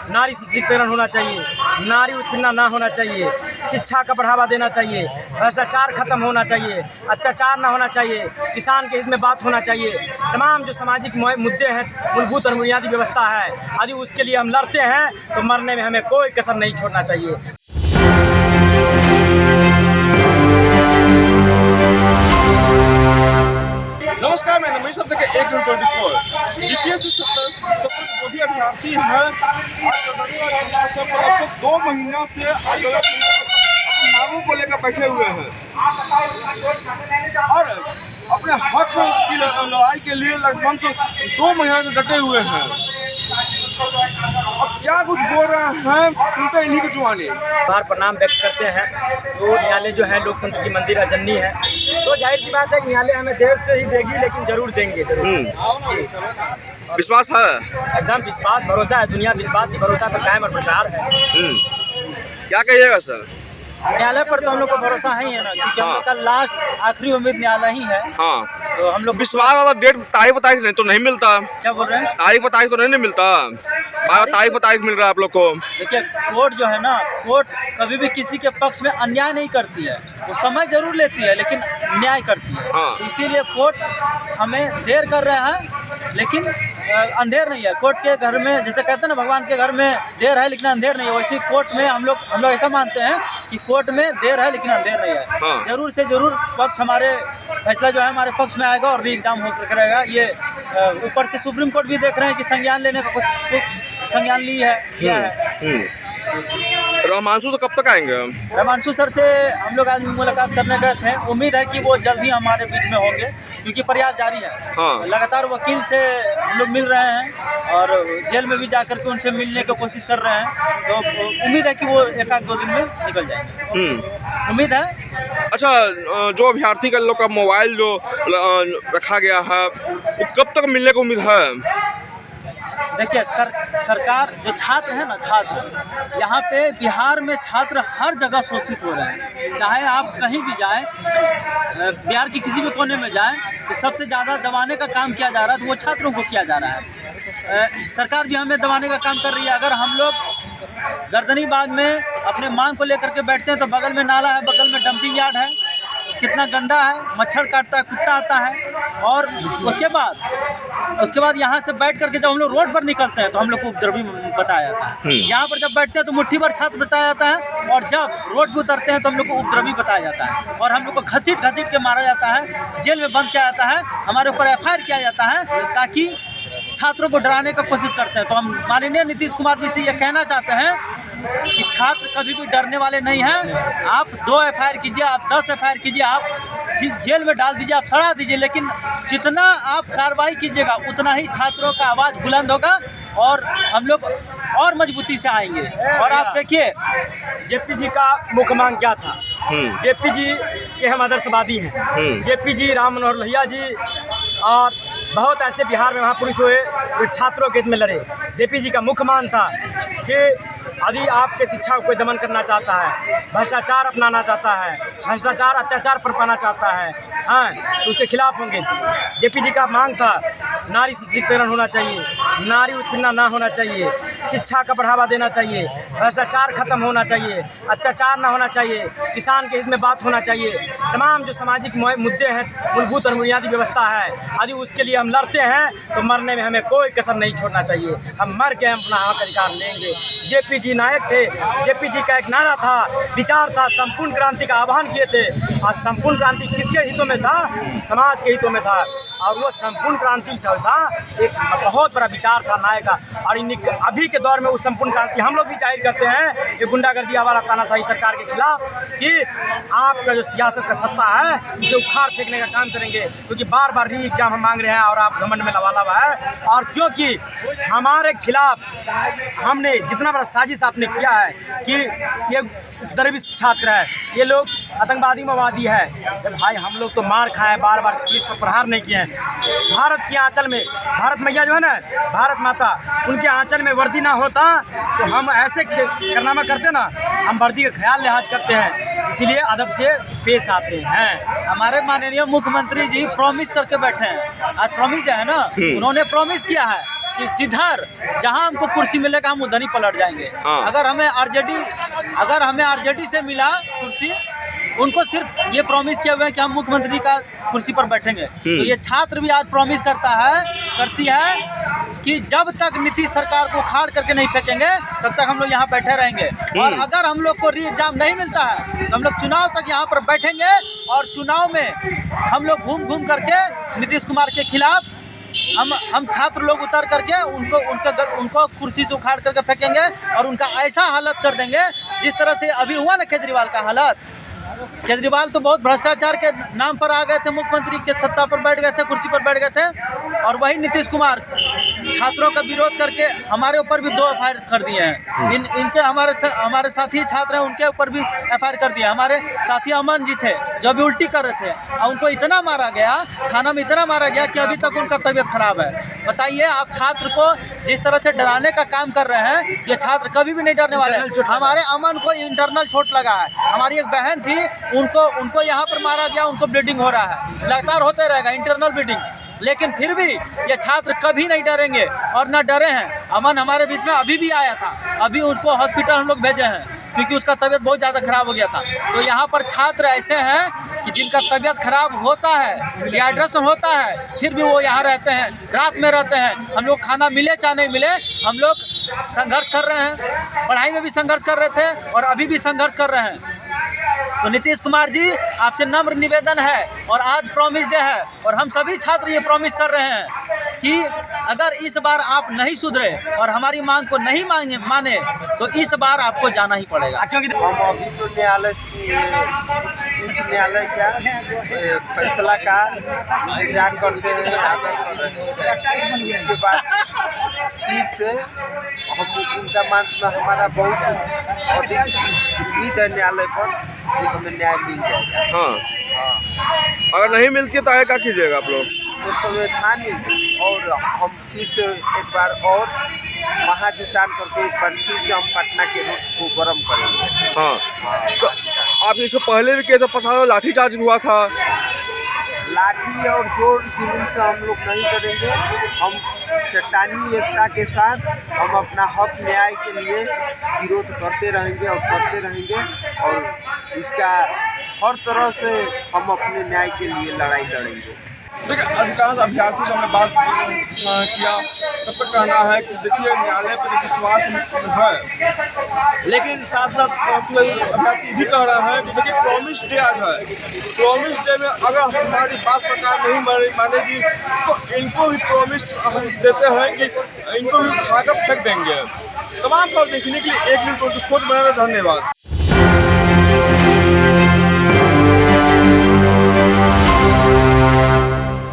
नारी सशक्तिकरण होना चाहिए, नारी उत्पीड़न ना होना चाहिए, शिक्षा का बढ़ावा देना चाहिए, भ्रष्टाचार खत्म होना चाहिए, अत्याचार ना होना चाहिए, किसान के हित में बात होना चाहिए। तमाम जो सामाजिक मुद्दे हैं, मूलभूत और बुनियादी व्यवस्था है, यदि उसके लिए हम लड़ते हैं तो मरने में हमें कोई कसर नहीं छोड़ना चाहिए। नमस्कार, मैं नमस्कार के 124 बीपीएससी सत्र जो भी अभ्यर्थी हैं 2 महीना से मांगों को लेकर बैठे हुए हैं और अपने हक की लड़ाई के लिए लगभग 2 महीने से डटे हुए हैं। अब क्या कुछ बोल रहे हैं, सुनते इन्हीं की जुबानी। बार प्रणाम व्यक्त करते हैं। तो न्यायालय जो है लोकतंत्र की मंदिर जननी है, तो जाहिर सी बात है कि न्यायालय हमें देर से ही देगी, लेकिन जरूर देंगे, जरूर। विश्वास है, एकदम विश्वास भरोसा है, दुनिया विश्वास ही भरोसा पर कायम और बरकरार है। क्या कहिएगा सर? न्यायालय पर तो हम लोग को भरोसा है ही है ना, क्योंकि हम लोग का लास्ट आखिरी उम्मीद न्यायालय ही है। हाँ, तो हम लोग विश्वास वाला डेट तारीख बताइए नहीं तो नहीं मिलता। क्या बोल रहे हैं? तारीख बताइए तो नहीं मिलता, तारीख बताइए मिल रहा है आप लोग को। देखिए, कोर्ट जो है ना, कोर्ट कभी भी किसी के पक्ष में अन्याय नहीं करती है। वो समय जरूर लेती है लेकिन न्याय करती है। हाँ। तो इसीलिए कोर्ट हमें देर कर रहा है, लेकिन अंधेर नहीं है। कोर्ट के घर में, जैसे कहते हैं ना, भगवान के घर में देर है लेकिन अंधेर नहीं है, वैसे कोर्ट में हम लोग ऐसा मानते हैं कि कोर्ट में देर है लेकिन अंधेर नहीं है। हाँ। जरूर से जरूर पक्ष हमारे फैसला जो है हमारे पक्ष में आएगा और भी एग्जाम होकर रहेगा। ये ऊपर से सुप्रीम कोर्ट भी देख रहे हैं कि संज्ञान लेने का कुछ संज्ञान लिया है। रहमांशु से कब तक आएंगे? रहमांशु सर से हम लोग आज मुलाकात करने गए थे। उम्मीद है कि वो जल्द ही हमारे बीच में होंगे, क्योंकि प्रयास जारी है। हाँ। लगातार वकील से हम लोग मिल रहे हैं और जेल में भी जाकर के उनसे मिलने की कोशिश कर रहे हैं। तो उम्मीद है कि वो 1-2 दिन में निकल जाएंगे, उम्मीद है। अच्छा, जो अभ्यर्थी का लोग का मोबाइल जो रखा गया है, वो कब तक मिलने की उम्मीद है? देखिए, सरकार जो छात्र है ना, छात्र यहाँ पे बिहार में छात्र हर जगह शोषित हो रहे हैं। चाहे आप कहीं भी जाएं, बिहार के किसी भी कोने में जाएं, तो सबसे ज़्यादा दबाने का काम किया जा रहा है, तो वो छात्रों को किया जा रहा है। सरकार भी हमें दबाने का काम कर रही है। अगर हम लोग गर्दनीबाग में अपने मांग को लेकर के बैठते हैं तो बगल में नाला है, बगल में डंपिंग यार्ड है, कितना गंदा है, मच्छर काटता है, कुत्ता आता है। और उसके बाद यहाँ से बैठ करके जब हम लोग रोड पर निकलते हैं तो हम लोग को उपद्रवी बताया जाता है। यहाँ पर जब बैठते हैं तो मुट्ठी भर छात्र बताया जाता है, और जब रोड पर उतरते हैं तो हम लोग को उपद्रवी बताया जाता है, और हम लोग को घसीट के मारा जाता है, जेल में बंद किया जाता है, हमारे ऊपर FIR किया जाता है, ताकि छात्रों को डराने की कोशिश करते हैं। तो हम माननीय नीतीश कुमार जी से ये कहना चाहते हैं कि छात्र कभी भी डरने वाले नहीं हैं। आप 2 FIR कीजिए, आप 10 FIR कीजिए, आप जेल में डाल दीजिए, आप सड़ा दीजिए, लेकिन जितना आप कार्रवाई कीजिएगा उतना ही छात्रों का आवाज़ बुलंद होगा और हम लोग और मजबूती से आएंगे। और आप देखिए, JP जी का मुख्य मांग क्या था? JP जी के हम आदर्शवादी हैं। JP जी, राम मनोहर लोहिया जी और बहुत ऐसे बिहार में महापुरुष हुए जो छात्रों के हित में लड़े। JP जी का मुख्य मांग था कि यदि आपके शिक्षा को कोई दमन करना चाहता है, भ्रष्टाचार अपनाना चाहता है, भ्रष्टाचार अत्याचार पर पाना चाहता है, हाँ, तो उसके खिलाफ होंगे। JP जी का मांग था नारी सशक्तिकरण होना चाहिए, नारी उत्पीड़न ना होना चाहिए, शिक्षा का बढ़ावा देना चाहिए, भ्रष्टाचार खत्म होना चाहिए, अत्याचार ना होना चाहिए, किसान के हित में बात होना चाहिए। तमाम जो सामाजिक मुद्दे हैं, मूलभूत और बुनियादी व्यवस्था है, यदि उसके लिए हम लड़ते हैं तो मरने में हमें कोई कसर नहीं छोड़ना चाहिए। हम मर के हम अपना हक अधिकार लेंगे। JP जी नायक थे। JP जी का एक नारा था, विचार था, संपूर्ण क्रांति का आह्वान किए थे। और संपूर्ण क्रांति किसके हितों में था? समाज के हितों में था। और वो संपूर्ण क्रांति था एक बहुत बड़ा विचार था नायक का। और अभी के दौर में उस संपूर्ण क्रांति हम लोग भी जाहिर करते हैं ये गुंडागर्दी आवारा तानाशाही सरकार के खिलाफ, कि आपका जो सियासत का सत्ता है उसे उखाड़ फेंकने का काम करेंगे, क्योंकि बार बार री एग्जाम हम मांग रहे हैं और आप घमंड में लबालब है। और क्योंकि हमारे खिलाफ हमने जितना बड़ा साजिश आपने किया है कि ये उपद्रवी छात्र है, ये लोग आतंकवादी मवादी है, तो भाई हम लोग तो मार खाए, बार बार पुलिस पर प्रहार नहीं किए हैं। भारत के आंचल में भारत मैया जो है ना, भारत माता, उनके आंचल में वर्दी ना होता तो हम ऐसे कारनामा करते ना, हम वर्दी का ख्याल लिहाज करते हैं, इसीलिए अदब से पेश आते हैं। हमारे माननीय मुख्यमंत्री जी प्रॉमिस करके बैठे हैं। आज प्रॉमिस जो है ना, उन्होंने प्रॉमिस किया है कि जिधर जहां हमको कुर्सी मिलेगा हम उधर ही पलट जाएंगे। हाँ। अगर हमें आरजेडी से मिला कुर्सी, उनको सिर्फ ये प्रॉमिस किए हुए हैं कि हम मुख्यमंत्री का कुर्सी पर बैठेंगे। तो ये छात्र भी आज प्रॉमिस करती है कि जब तक नीतीश सरकार को खाड़ करके नहीं फेंकेंगे तब तक हम लोग यहाँ बैठे रहेंगे। और अगर हम लोग को री एग्जाम नहीं मिलता है तो हम लोग चुनाव तक यहाँ पर बैठेंगे और चुनाव में हम लोग घूम करके नीतीश कुमार के खिलाफ हम छात्र लोग उतर करके उनको कुर्सी से उखाड़ करके फेंकेंगे और उनका ऐसा हालत कर देंगे जिस तरह से अभी हुआ ना केजरीवाल का हालत। केजरीवाल तो बहुत भ्रष्टाचार के नाम पर आ गए थे, मुख्यमंत्री के सत्ता पर बैठ गए थे, कुर्सी पर बैठ गए थे। और वही नीतीश कुमार छात्रों का विरोध करके हमारे ऊपर भी 2 एफआईआर कर दिए हैं। इनके हमारे साथी छात्र हैं, उनके ऊपर भी एफआईआर कर दिया। हमारे साथी अमन जी थे जो भी उल्टी कर रहे थे और उनको इतना मारा गया, थाना में इतना मारा गया कि अभी तक उनका तबीयत खराब है। बताइए आप छात्र को जिस तरह से डराने का काम कर रहे हैं, ये छात्र कभी भी नहीं डरने वाले। हमारे अमन को इंटरनल चोट लगा है, हमारी एक बहन थी उनको यहाँ पर मारा गया, उनको ब्लीडिंग हो रहा है, लगातार होते रहेगा इंटरनल ब्लीडिंग। लेकिन फिर भी ये छात्र कभी नहीं डरेंगे और न डरे हैं। अमन हमारे बीच में अभी भी आया था, अभी उसको हॉस्पिटल हम लोग भेजे हैं क्योंकि उसका तबीयत बहुत ज़्यादा खराब हो गया था। तो यहाँ पर छात्र ऐसे हैं कि जिनका तबीयत खराब होता है, डिहाइड्रेशन होता है, फिर भी वो यहाँ रहते हैं, रात में रहते हैं। हम लोग खाना मिले चाहे नहीं मिले, हम लोग संघर्ष कर रहे हैं। पढ़ाई में भी संघर्ष कर रहे थे और अभी भी संघर्ष कर रहे हैं। तो नीतीश कुमार जी आपसे नम्र निवेदन है और आज प्रॉमिस डे है और हम सभी छात्र ये प्रॉमिस कर रहे हैं कि अगर इस बार आप नहीं सुधरे और हमारी मांग को नहीं माने तो इस बार आपको जाना ही पड़ेगा। क्योंकि हम अभी तो न्यायालय उच्च न्यायालय का फैसला का इंतजार करते हैं, आदर कर रहे हैं। उसके बाद फिर से हम उनका मंच में हमारा बहुत अधिक उम्मीद है न्यायालय पर कि हमें न्याय मिल जाएगा। हाँ। अगर नहीं मिलती है तो आगे क्या कीजिएगा आप लोग? तो संवैधानिक और हम फिर से एक बार और महाजुटान करके एक बार फिर से हम पटना के रूट को गर्म करेंगे। हाँ। तो आप इससे पहले भी कहते प्रशासन लाठीचार्ज हुआ था। लाठी और जोर जुलूम से हम लोग नहीं करेंगे। हम चट्टानी एकता के साथ हम अपना हक न्याय के लिए विरोध करते रहेंगे और इसका हर तरह से हम अपने न्याय के लिए लड़ाई लड़ेंगे। देखिए, अधिकांश अभ्यर्थी से हमने बात किया, सबका कहना है कि देखिए न्यायालय पर विश्वास है, लेकिन साथ साथ कोई अभ्यर्थी भी कह रहा है कि देखिए प्रॉमिस डे आज है, प्रॉमिस डे में अगर हमारी बात सरकार नहीं मानेगी तो इनको भी प्रॉमिस हम देते हैं कि इनको भी उठाकर फेंक देंगे। तमाम खबर देखने के लिए 1 मिनट खोज बनाना। धन्यवाद।